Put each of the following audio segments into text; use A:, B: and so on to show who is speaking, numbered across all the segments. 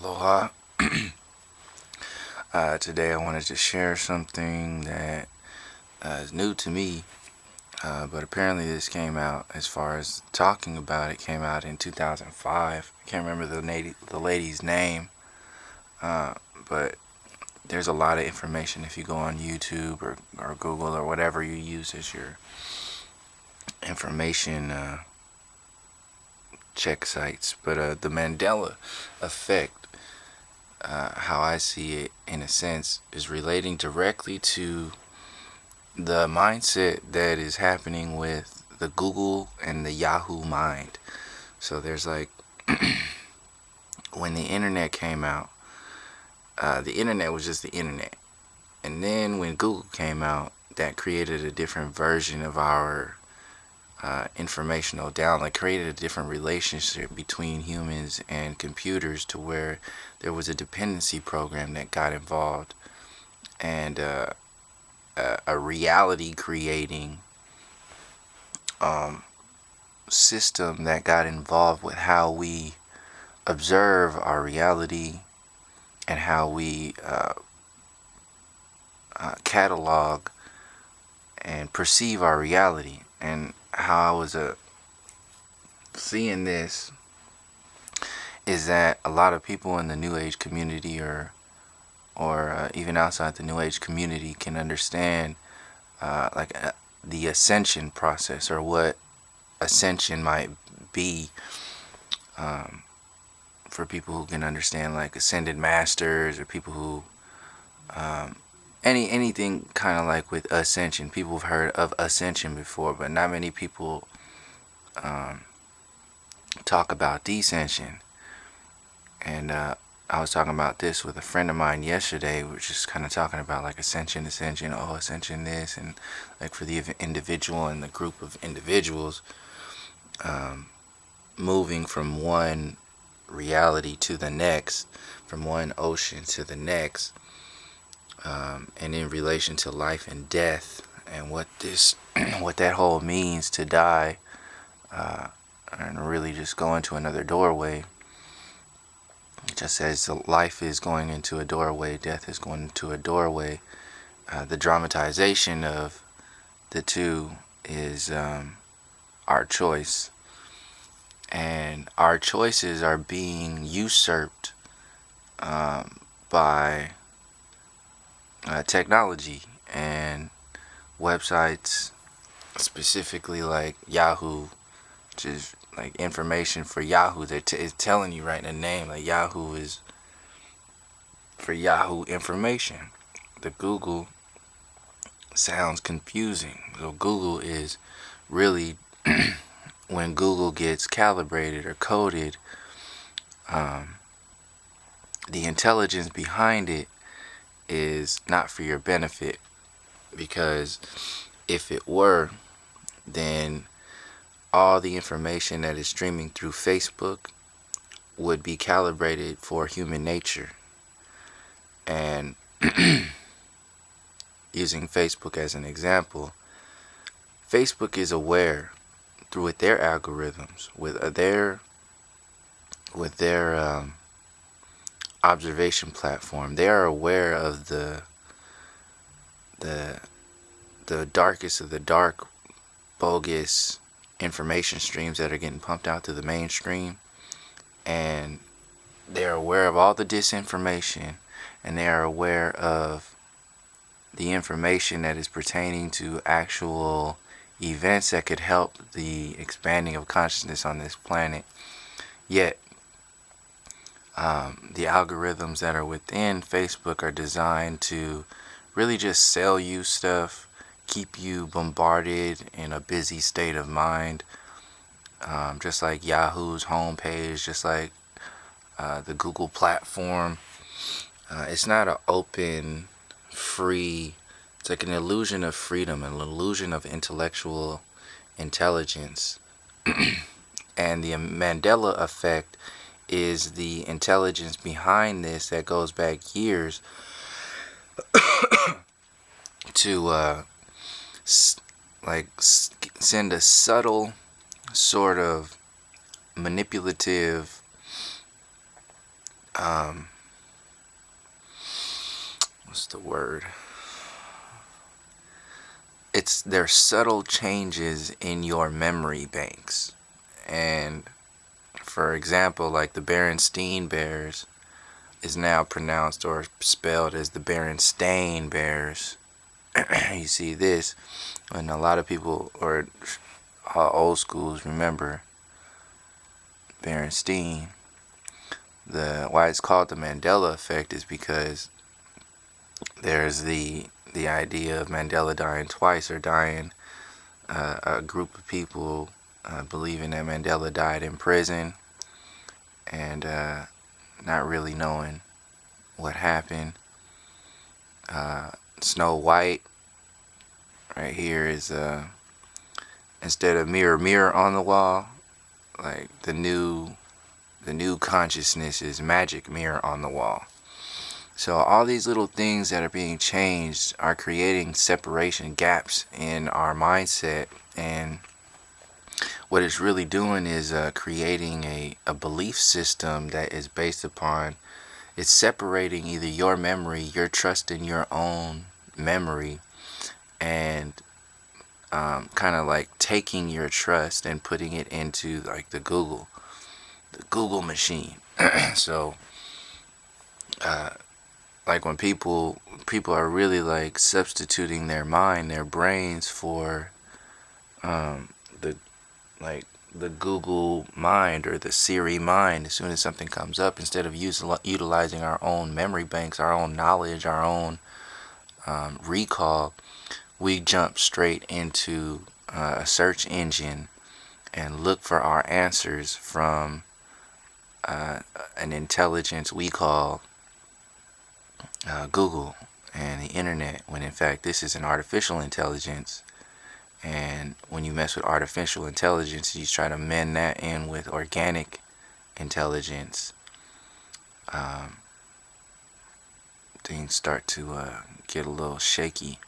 A: Aloha. Today I wanted to share something that is new to me, but apparently this came out, as far as talking about it, came out in 2005. I can't remember the lady's name, uh, but there's a lot of information if you go on YouTube or Google or whatever you use as your information check sites. But the Mandela effect, how I see it in a sense, is relating directly to the mindset that is happening with the Google and the Yahoo mind. So there's like, when the internet came out, the internet was just the internet. And then when Google came out, that created a different version of our informational download, created a different relationship between humans and computers, to where there was a dependency program that got involved, and a reality creating system that got involved with how we observe our reality and how we catalog and perceive our reality. And how I was seeing this is that a lot of people in the New Age community, or even outside the New Age community, can understand the ascension process, or what ascension might be, for people who can understand, like ascended masters, or people who anything kind of like with ascension. People have heard of ascension before, but not many people talk about descension. And I was talking about this with a friend of mine yesterday. We were just kind of talking about like ascension, oh, ascension this, and like for the individual and the group of individuals, moving from one reality to the next, from one ocean to the next, and in relation to life and death, and what what that whole means to die, and really just go into another doorway. Just as life is going into a doorway, death is going into a doorway. The dramatization of the two is our choice. And our choices are being usurped by technology and websites, specifically like Yahoo, which is like information for Yahoo. It's telling you right in the name, like Yahoo is for Yahoo information. The Google sounds confusing. So Google is really, when Google gets calibrated or coded, the intelligence behind it is not for your benefit. Because if it were, then all the information that is streaming through Facebook would be calibrated for human nature. And using Facebook as an example, Facebook is aware through their algorithms, with their observation platform. They are aware of the darkest of the dark, bogus information streams that are getting pumped out to the mainstream, and they're aware of all the disinformation, and they are aware of the information that is pertaining to actual events that could help the expanding of consciousness on this planet. Yet the algorithms that are within Facebook are designed to really just sell you stuff, keep you bombarded in a busy state of mind, just like Yahoo's homepage, just like the Google platform. It's not an open, free, it's like an illusion of freedom, an illusion of intellectual intelligence. And the Mandela effect is the intelligence behind this that goes back years to send a subtle sort of manipulative um, what's the word? There's subtle changes in your memory banks. And for example, like the Berenstain Bears is now pronounced or spelled as the Berenstain Bears. You see this, and a lot of people, or old schools, remember Berenstain. Why it's called the Mandela effect is because there's the idea of Mandela dying twice, or dying a group of people believing that Mandela died in prison, and not really knowing what happened. Snow White right here is instead of mirror mirror on the wall, like the new consciousness is magic mirror on the wall. So all these little things that are being changed are creating separation gaps in our mindset, and what it's really doing is creating a belief system that is based upon, it's separating either your memory, your trust in your own memory, and kind of like taking your trust and putting it into like the Google machine. So like when people are really like substituting their mind, their brains for the like the Google mind or the Siri mind. As soon as something comes up, instead of utilizing our own memory banks, our own knowledge, our own recall, we jump straight into a search engine and look for our answers from an intelligence we call Google and the internet, when in fact this is an artificial intelligence. And when you mess with artificial intelligence, you try to mend that in with organic intelligence, things start to get a little shaky.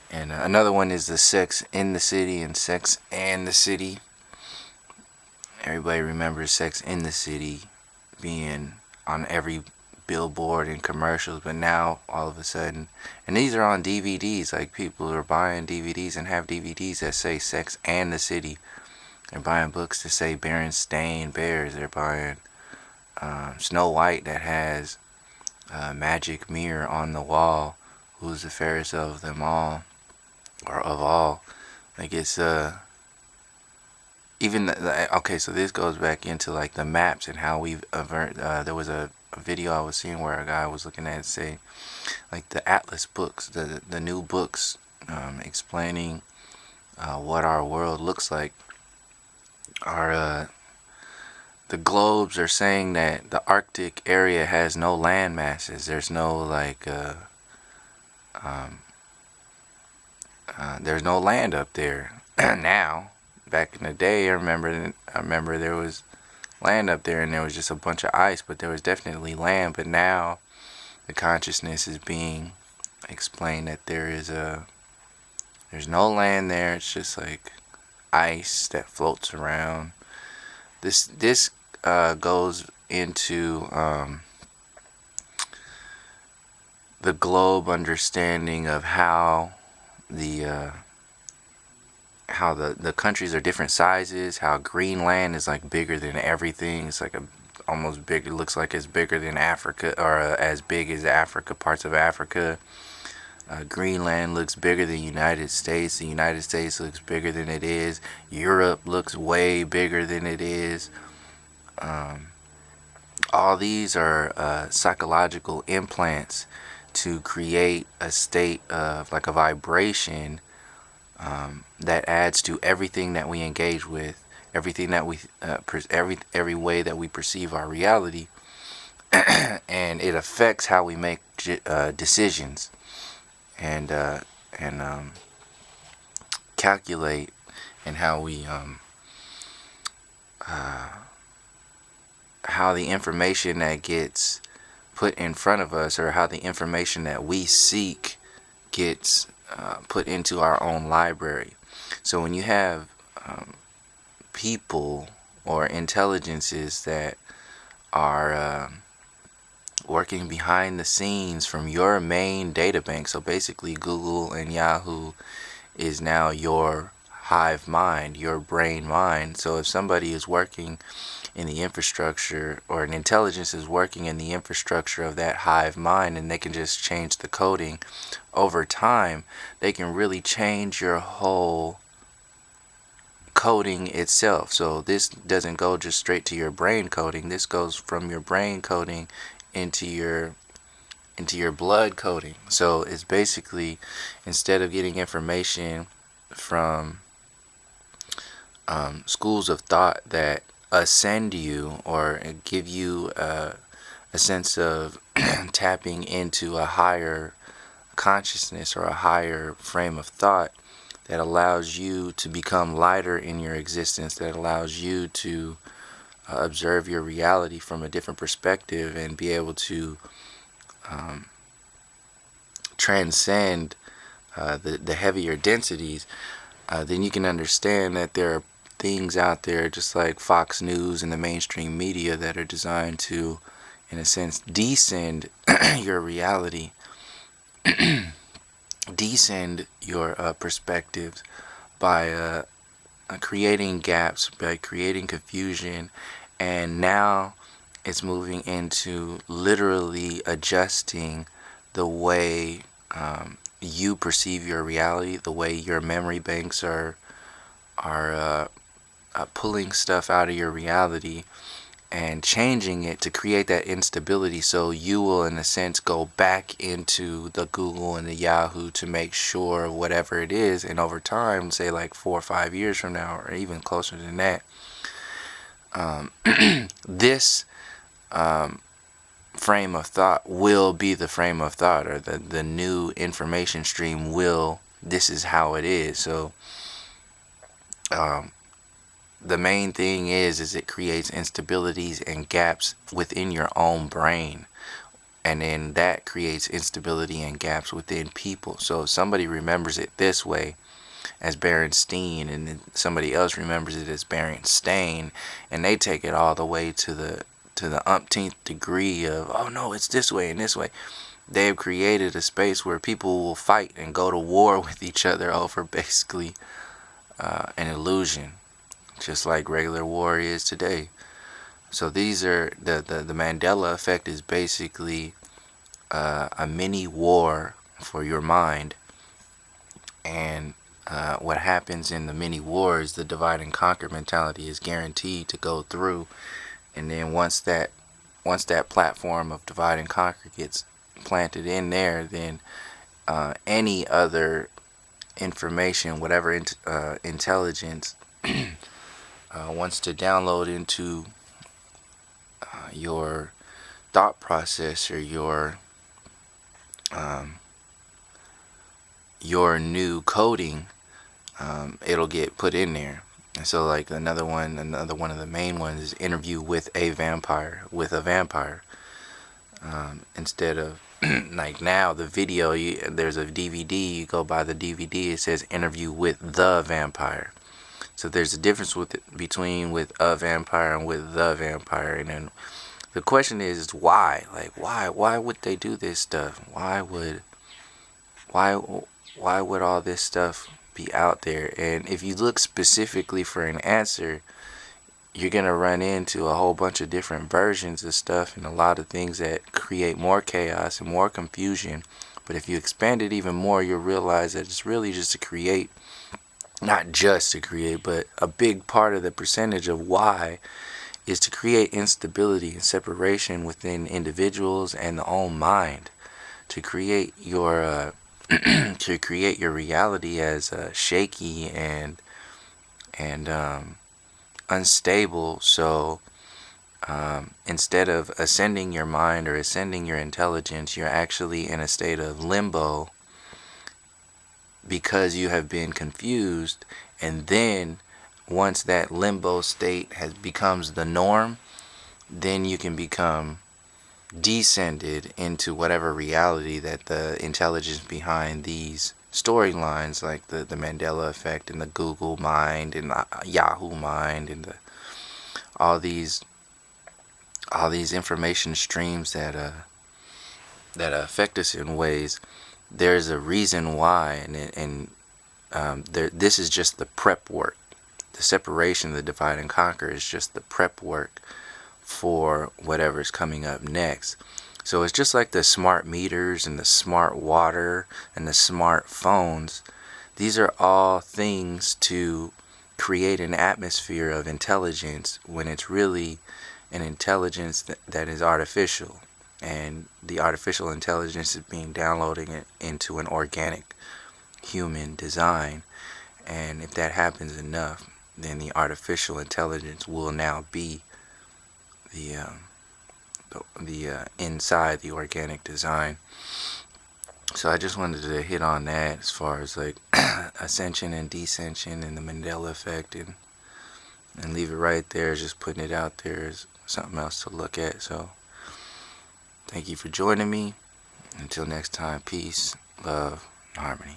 A: And another one is the Sex in the City and Sex and the City. Everybody remembers Sex in the City being on every billboard and commercials, but now all of a sudden, and these are on DVDs, like people are buying DVDs and have DVDs that say Sex and the City. They're buying books that say Berenstain Bears. They're buying Snow White that has a magic mirror on the wall, who's the fairest of them all, or of all. Like it's even okay, so this goes back into like the maps and how we've there was a video I was seeing where a guy was looking at, say, like the Atlas books, the new books explaining what our world looks like. Our the globes are saying that the Arctic area has no land masses. There's no like there's no land up there now. Back in the day, I remember there was land up there and there was just a bunch of ice, but there was definitely land. But now the consciousness is being explained that there's no land there. It's just like ice that floats around. This goes into the globe understanding of how the countries are different sizes, how Greenland is like bigger than everything. It's like almost big. It looks like it's bigger than Africa, or as big as Africa, parts of Africa. Greenland looks bigger than the United States. The United States looks bigger than it is. Europe looks way bigger than it is. All these are psychological implants to create a state of like a vibration that adds to everything that we engage with, everything that we every way that we perceive our reality, and it affects how we make decisions and calculate, and how we how the information that gets put in front of us, or how the information that we seek gets put into our own library. So when you have people or intelligences that are working behind the scenes from your main data bank. So basically, Google and Yahoo is now your hive mind, your brain mind. So if somebody is working in the infrastructure, or an intelligence is working in the infrastructure of that hive mind, and they can just change the coding over time, they can really change your whole coding itself. So this doesn't go just straight to your brain coding. This goes from your brain coding into your blood coding. So it's basically, instead of getting information from schools of thought that ascend you or give you a sense of tapping into a higher consciousness or a higher frame of thought that allows you to become lighter in your existence, that allows you to observe your reality from a different perspective and be able to transcend the heavier densities, then you can understand that there are things out there just like Fox News and the mainstream media that are designed to, in a sense, descend your reality, descend your perspectives by creating gaps, by creating confusion. And now it's moving into literally adjusting the way you perceive your reality, the way your memory banks are pulling stuff out of your reality and changing it to create that instability. So you will, in a sense, go back into the Google and the Yahoo to make sure whatever it is. And over time, say like 4 or 5 years from now, or even closer than that, this frame of thought will be the frame of thought, or the new information stream will, this is how it is. So the main thing is it creates instabilities and gaps within your own brain, and then that creates instability and gaps within people. So if somebody remembers it this way as Berenstein, and then somebody else remembers it as Berenstain, and they take it all the way to the umpteenth degree of, oh no, it's this way and this way. They've created a space where people will fight and go to war with each other over basically an illusion, just like regular war is today. So these are the Mandela effect is basically a mini war for your mind. And what happens in the mini war is the divide and conquer mentality is guaranteed to go through. And then once that platform of divide and conquer gets planted in there, then any other information, whatever intelligence wants to download into your thought process, or your new coding, it'll get put in there. And so like another one of the main ones is interview with a vampire, instead of like now the video, there's a DVD, you go buy the DVD, it says interview with the vampire. So there's a difference between with a vampire and with the vampire. And then the question is why? Like why would they do this stuff? Why would all this stuff be out there? And if you look specifically for an answer, you're gonna run into a whole bunch of different versions of stuff and a lot of things that create more chaos and more confusion. But if you expand it even more, you'll realize that it's really just to create, not just to create, but a big part of the percentage of why is to create instability and separation within individuals and the own mind, to create your to create your reality as shaky and unstable. So instead of ascending your mind or ascending your intelligence, you're actually in a state of limbo because you have been confused. And then once that limbo state becomes the norm, then you can become descended into whatever reality that the intelligence behind these storylines, like the Mandela effect and the Google mind and the Yahoo mind and all these information streams that that affect us in ways, there's a reason why, this is just the prep work. The separation, the divide and conquer, is just the prep work for whatever's coming up next. So it's just like the smart meters and the smart water and the smart phones. These are all things to create an atmosphere of intelligence when it's really an intelligence that is artificial. And the artificial intelligence is being downloaded into an organic human design. And if that happens enough, then the artificial intelligence will now be the inside the organic design. So I just wanted to hit on that as far as like ascension and descension and the Mandela effect, and leave it right there, just putting it out there as something else to look at. So thank you for joining me. Until next time, peace, love, and harmony.